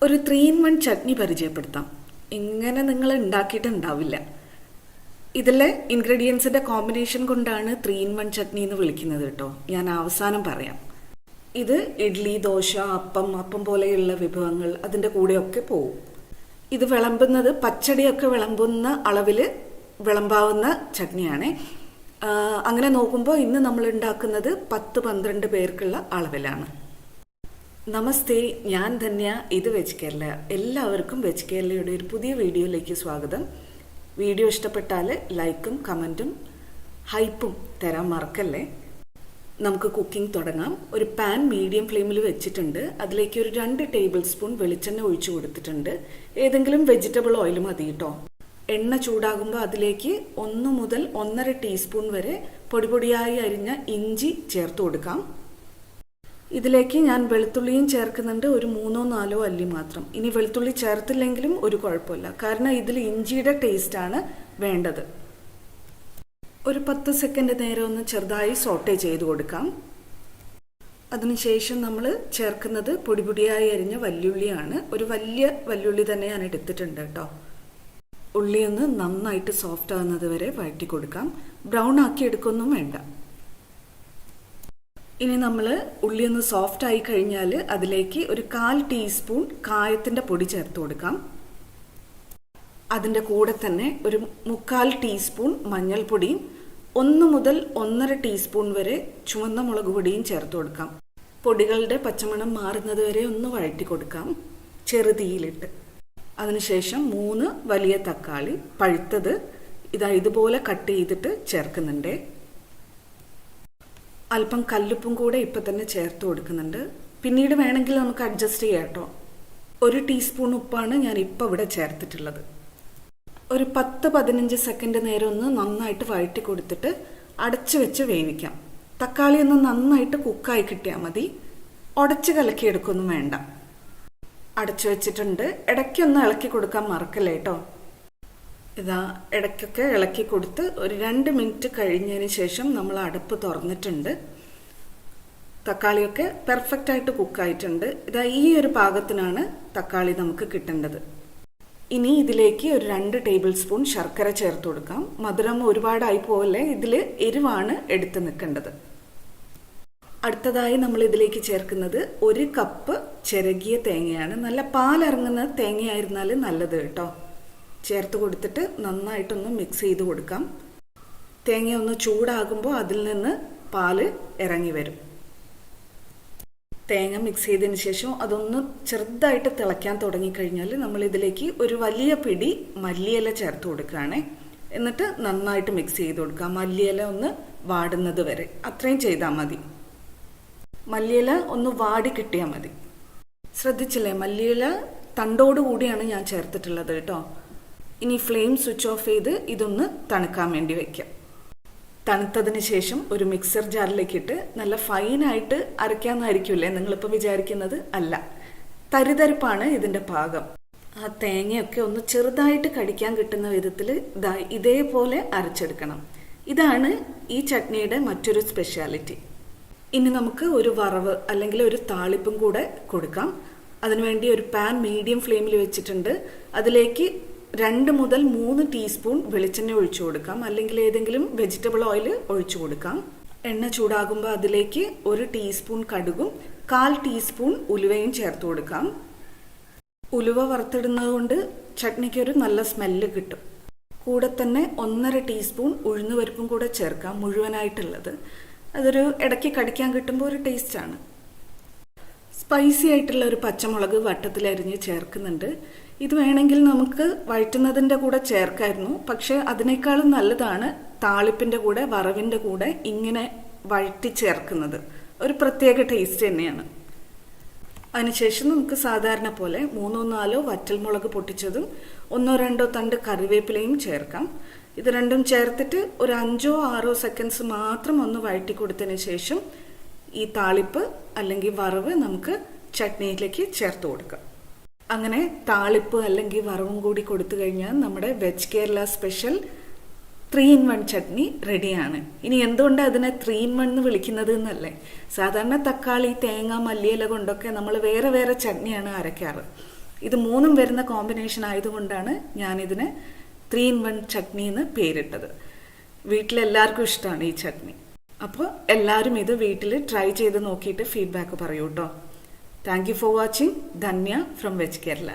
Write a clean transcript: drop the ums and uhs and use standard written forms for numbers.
ഒരു 3 in 1 ചട്നി പരിചയപ്പെടുത്താം. ഇങ്ങനെ നിങ്ങൾ ഉണ്ടാക്കിയിട്ടുണ്ടാവില്ല. ഇതിലെ ഇൻഗ്രീഡിയൻസിന്റെ കോമ്പിനേഷൻ കൊണ്ടാണ് 3 in 1 ചട്നി എന്ന് വിളിക്കുന്നത് കേട്ടോ. ഞാൻ അവസാനം പറയാം. ഇത് ഇഡ്ലി, ദോശ, അപ്പം പോലെയുള്ള വിഭവങ്ങൾ അതിൻ്റെ കൂടെയൊക്കെ പോവും. ഇത് വിളമ്പുന്നത് പച്ചടിയൊക്കെ വിളമ്പുന്ന അളവിൽ വിളമ്പാവുന്ന ചട്നിയാണ്. അങ്ങനെ നോക്കുമ്പോൾ ഇന്ന് നമ്മൾ ഉണ്ടാക്കുന്നത് 10-12 പേർക്കുള്ള അളവിലാണ്. നമസ്തേ, ഞാൻ ധന്യ. ഇത് വെജ് കേരള. എല്ലാവർക്കും വെജ് കേരളയുടെ ഒരു പുതിയ വീഡിയോയിലേക്ക് സ്വാഗതം. വീഡിയോ ഇഷ്ടപ്പെട്ടാൽ ലൈക്കും കമൻറ്റും ഹൈപ്പും തരാൻ മറക്കല്ലേ. നമുക്ക് കുക്കിംഗ് തുടങ്ങാം. ഒരു പാൻ മീഡിയം ഫ്ലെയിമിൽ വെച്ചിട്ടുണ്ട്. അതിലേക്ക് ഒരു 2 ടേബിൾ സ്പൂൺ വെളിച്ചെണ്ണ ഒഴിച്ചു കൊടുത്തിട്ടുണ്ട്. ഏതെങ്കിലും വെജിറ്റബിൾ ഓയിൽ മതി കേട്ടോ. എണ്ണ ചൂടാകുമ്പോൾ അതിലേക്ക് 1 മുതൽ 1.5 ടീസ്പൂൺ വരെ പൊടിയായി അരിഞ്ഞ ഇഞ്ചി ചേർത്ത് കൊടുക്കാം. ഇതിലേക്ക് ഞാൻ വെളുത്തുള്ളിയും ചേർക്കുന്നുണ്ട്, ഒരു 3-4 അല്ലി മാത്രം. ഇനി വെളുത്തുള്ളി ചേർത്തില്ലെങ്കിലും ഒരു കുഴപ്പമില്ല, കാരണം ഇതിൽ ഇഞ്ചിയുടെ ടേസ്റ്റാണ് വേണ്ടത്. ഒരു 10 സെക്കൻഡ് നേരം ഒന്ന് ചെറുതായി സോട്ടേ ചെയ്ത് കൊടുക്കാം. അതിനുശേഷം നമ്മൾ ചേർക്കുന്നത് പൊടിയായി അരിഞ്ഞ വല്യുള്ളിയാണ്. ഒരു വലിയ വല്യുള്ളി തന്നെ ഞാൻ എടുത്തിട്ടുണ്ട് കേട്ടോ. ഉള്ളി ഒന്ന് നന്നായിട്ട് സോഫ്റ്റ് ആകുന്നത് വരെ വഴറ്റി കൊടുക്കാം. ബ്രൗൺ ആക്കി എടുക്കൊന്നും വേണ്ട. ഇനി നമ്മൾ ഉള്ളി ഒന്ന് സോഫ്റ്റ് ആയി കഴിഞ്ഞാൽ അതിലേക്ക് ഒരു 1/4 ടീസ്പൂൺ കായത്തിൻ്റെ പൊടി ചേർത്ത് കൊടുക്കാം. അതിൻ്റെ കൂടെ തന്നെ ഒരു 3/4 ടീസ്പൂൺ മഞ്ഞൾപ്പൊടിയും 1 മുതൽ 1.5 ടീസ്പൂൺ വരെ ചുവന്ന മുളക് പൊടിയും ചേർത്ത് കൊടുക്കാം. പൊടികളുടെ പച്ചമണം മാറുന്നത് വരെ ഒന്ന് വഴറ്റി കൊടുക്കാം ചെറുതീയിലിട്ട്. അതിനുശേഷം 3 വലിയ തക്കാളി പഴുത്തത് ഇതുപോലെ കട്ട് ചെയ്തിട്ട് ചേർക്കുന്നുണ്ട്. അല്പം കല്ലുപ്പും കൂടെ ഇപ്പം തന്നെ ചേർത്ത് കൊടുക്കുന്നുണ്ട്. പിന്നീട് വേണമെങ്കിൽ നമുക്ക് അഡ്ജസ്റ്റ് ചെയ്യാം കേട്ടോ. 1 ടീസ്പൂൺ ഉപ്പാണ് ഞാൻ ഇപ്പം ഇവിടെ ചേർത്തിട്ടുള്ളത്. ഒരു 10-15 സെക്കൻഡ് നേരം ഒന്ന് നന്നായിട്ട് വഴറ്റി കൊടുത്തിട്ട് അടച്ചു വെച്ച് വേവിക്കാം. തക്കാളി ഒന്ന് നന്നായിട്ട് കുക്കായി കിട്ടിയാൽ മതി. ഉടച്ച് കലക്കിയെടുക്കൊന്നും വേണ്ട. അടച്ചു വെച്ചിട്ടുണ്ട്. ഇടയ്ക്കൊന്ന് ഇളക്കി കൊടുക്കാൻ മറക്കല്ലേ കേട്ടോ. ഇതാ ഇടയ്ക്കൊക്കെ ഇളക്കി കൊടുത്ത് ഒരു 2 മിനിറ്റ് കഴിഞ്ഞതിന് ശേഷം നമ്മൾ അടുപ്പ് തുറന്നിട്ടുണ്ട്. തക്കാളിയൊക്കെ പെർഫെക്റ്റ് ആയിട്ട് കുക്കായിട്ടുണ്ട്. ഇതാ ഈ ഒരു പാകത്തിനാണ് തക്കാളി നമുക്ക് കിട്ടേണ്ടത്. ഇനി ഇതിലേക്ക് ഒരു 2 ടേബിൾ സ്പൂൺ ശർക്കര ചേർത്ത് കൊടുക്കാം. മധുരം ഒരുപാടായി പോകല്ലേ, ഇതിൽ എരിവാണ് എടുത്ത് നിൽക്കേണ്ടത്. അടുത്തതായി നമ്മൾ ഇതിലേക്ക് ചേർക്കുന്നത് 1 കപ്പ് ചിരകിയ തേങ്ങയാണ്. നല്ല പാലിറങ്ങുന്ന തേങ്ങയായിരുന്നാൽ നല്ലത് കേട്ടോ. ചേർത്ത് കൊടുത്തിട്ട് നന്നായിട്ടൊന്ന് മിക്സ് ചെയ്ത് കൊടുക്കാം. തേങ്ങ ഒന്ന് ചൂടാകുമ്പോൾ അതിൽ നിന്ന് പാല് ഇറങ്ങി വരും. തേങ്ങ മിക്സ് ചെയ്തതിന് ശേഷം അതൊന്ന് ചെറുതായിട്ട് തിളയ്ക്കാൻ തുടങ്ങിക്കഴിഞ്ഞാൽ നമ്മൾ ഇതിലേക്ക് ഒരു വലിയ പിടി മല്ലിയില ചേർത്ത് കൊടുക്കുകയാണേ. എന്നിട്ട് നന്നായിട്ട് മിക്സ് ചെയ്ത് കൊടുക്കാം. മല്ലിയില ഒന്ന് വാടുന്നത് വരെ അത്രയും ചെയ്താൽ മതി. മല്ലിയില ഒന്ന് വാടി കിട്ടിയാൽ മതി. ശ്രദ്ധിച്ചില്ലേ, മല്ലിയില തണ്ടോടുകൂടിയാണ് ഞാൻ ചേർത്തിട്ടുള്ളത് കേട്ടോ. ഇനി ഫ്ലെയിം സ്വിച്ച് ഓഫ് ചെയ്ത് ഇതൊന്ന് തണുക്കാൻ വേണ്ടി വയ്ക്കാം. തണുത്തതിന് ശേഷം ഒരു മിക്സർ ജാറിലേക്ക് ഇട്ട് നല്ല ഫൈനായിട്ട് അരയ്ക്കാമെന്നായിരിക്കുമല്ലേ നിങ്ങളിപ്പോൾ വിചാരിക്കുന്നത്. അല്ല, തരിതരിപ്പാണ് ഇതിൻ്റെ പാകം. ആ തേങ്ങയൊക്കെ ഒന്ന് ചെറുതായിട്ട് കടിക്കാൻ കിട്ടുന്ന വിധത്തിൽ ഇതേപോലെ അരച്ചെടുക്കണം. ഇതാണ് ഈ ചട്നിയുടെ മറ്റൊരു സ്പെഷ്യാലിറ്റി. ഇനി നമുക്ക് ഒരു വറവ് അല്ലെങ്കിൽ ഒരു താളിപ്പും കൂടെ കൊടുക്കാം. അതിനുവേണ്ടി ഒരു പാൻ മീഡിയം ഫ്ലെയിമിൽ വെച്ചിട്ടുണ്ട്. അതിലേക്ക് 2 മുതൽ 3 ടീസ്പൂൺ വെളിച്ചെണ്ണ ഒഴിച്ചു കൊടുക്കാം, അല്ലെങ്കിൽ ഏതെങ്കിലും വെജിറ്റബിൾ ഓയിൽ ഒഴിച്ചു കൊടുക്കാം. എണ്ണ ചൂടാകുമ്പോൾ അതിലേക്ക് 1 ടീസ്പൂൺ കടുകും 1/4 ടീസ്പൂൺ ഉലുവയും ചേർത്ത് കൊടുക്കാം. ഉലുവ വറുത്തിടുന്നത് കൊണ്ട് ചട്നിക്ക് ഒരു നല്ല സ്മെല്ല് കിട്ടും. കൂടെ തന്നെ 1.5 ടീസ്പൂൺ ഉഴുന്നുപരിപ്പും കൂടെ ചേർക്കാം, മുഴുവനായിട്ടുള്ളത്. അതൊരു ഇടയ്ക്ക് കടിക്കാൻ കിട്ടുമ്പോൾ ഒരു ടേസ്റ്റാണ്. സ്പൈസി ആയിട്ടുള്ള ഒരു പച്ചമുളക് വട്ടത്തിലരിഞ്ഞ് ചേർക്കുന്നുണ്ട്. ഇത് വേണമെങ്കിൽ നമുക്ക് വഴറ്റുന്നതിൻ്റെ കൂടെ ചേർക്കായിരുന്നു, പക്ഷേ അതിനേക്കാളും നല്ലതാണ് താളിപ്പിൻ്റെ കൂടെ വറവിൻ്റെ കൂടെ ഇങ്ങനെ വഴറ്റി ചേർക്കുന്നത്. ഒരു പ്രത്യേക ടേസ്റ്റ് തന്നെയാണ്. അതിനുശേഷം നമുക്ക് സാധാരണ പോലെ 3-4 വറ്റൽമുളക് പൊട്ടിച്ചതും 1-2 തണ്ട് കറിവേപ്പിലയും ചേർക്കാം. ഇത് രണ്ടും ചേർത്തിട്ട് ഒരു 5-6 സെക്കൻഡ്സ് മാത്രം ഒന്ന് വഴറ്റി കൊടുത്തതിന് ശേഷം ഈ താളിപ്പ് അല്ലെങ്കിൽ വറവ് നമുക്ക് ചട്നിയിലേക്ക് ചേർത്ത് കൊടുക്കാം. അങ്ങനെ താളിപ്പ് അല്ലെങ്കിൽ വറവും കൂടി കൊടുത്തു കഴിഞ്ഞാൽ നമ്മുടെ veg Kerala special 3 in 1 chutney റെഡിയാണ്. ഇനി എന്തുകൊണ്ടാണ് അതിനെ 3 in 1 എന്ന് വിളിക്കുന്നത് എന്നല്ലേ. സാധാരണ തക്കാളി, തേങ്ങ, മല്ലിയില കൊണ്ടൊക്കെ നമ്മൾ വേറെ വേറെ ചട്നിയാണ് അരയ്ക്കാറ്. ഇത് മൂന്നും വരുന്ന കോമ്പിനേഷൻ ആയതുകൊണ്ടാണ് ഞാനിതിന് 3-in-1 ചട്നി എന്ന് പേരിട്ടത്. വീട്ടിലെല്ലാവർക്കും ഇഷ്ടമാണ് ഈ ചട്നി. അപ്പോൾ എല്ലാവരും ഇത് വീട്ടിൽ ട്രൈ ചെയ്ത് നോക്കിയിട്ട് ഫീഡ്ബാക്ക് പറയൂ കേട്ടോ. Thank you for watching. Dhanya from veg Kerala.